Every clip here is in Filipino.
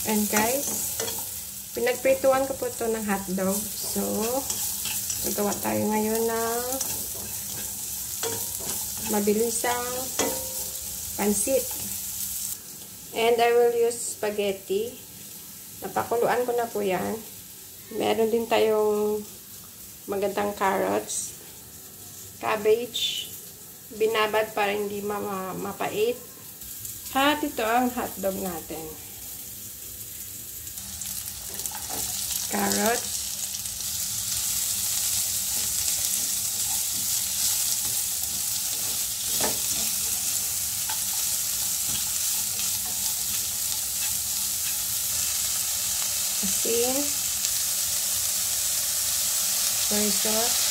And guys, pinagprituan ko po ito ng hotdog. So, magawa tayo ngayon ng mabilisang pansit. And I will use spaghetti. Napakuluan ko na po yan. Meron din tayong magandang carrots, cabbage, binabad para hindi mapait. At ito ang hotdog natin. Carrots, asin, soy sauce,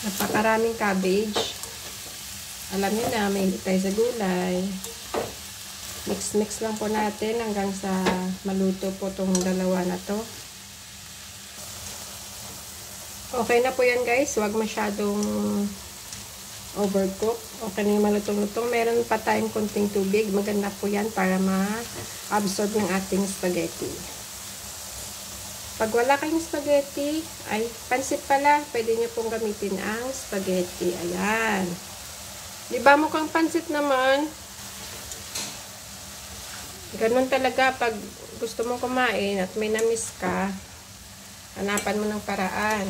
napakaraming cabbage. Alam niyo na, may hindi tayo sa gulay. Mix-mix lang po natin hanggang sa maluto po itong dalawa na to. Okay na po yan guys. Huwag masyadong overcook. Okay na yung malutong-lutong. Meron pa tayong konting tubig. Maganda po yan para ma-absorb ng ating spaghetti. Pag wala kayong spaghetti, ay pansit pala, pwede nyo pong gamitin ang spaghetti. Ayan. Diba mukhang pansit naman? Ganun talaga pag gusto mong kumain at may na-miss ka, hanapan mo ng paraan.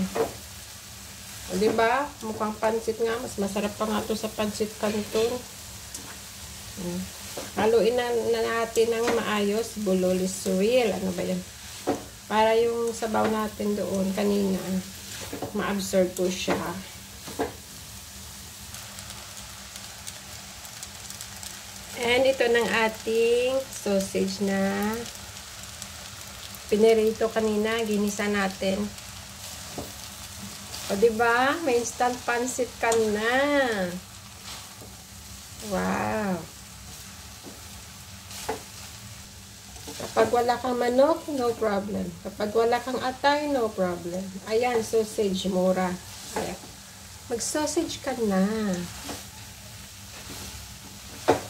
O diba? Mukhang pansit nga. Mas masarap pa nga ito sa pansit canton. Haluin na natin ng maayos. Bulolis surreal. Ano ba yan? Para yung sabaw natin doon kanina, ma-absorb po siya. And ito ng ating sausage na pinirito kanina, ginisa natin. O diba? May instant pansit ka na. Wow! Kapag wala kang manok, no problem. Kapag wala kang atay, no problem. Ayan, sausage, mura. Ayan. Mag-sausage ka na.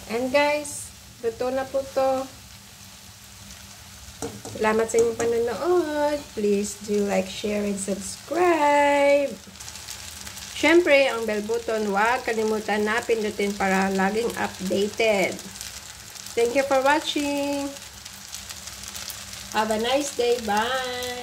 And guys, luto na po to. Salamat sa inyong panonood. Please do like, share, and subscribe. Siyempre, ang bell button, huwag kalimutan na pindutin para laging updated. Thank you for watching. Have a nice day. Bye!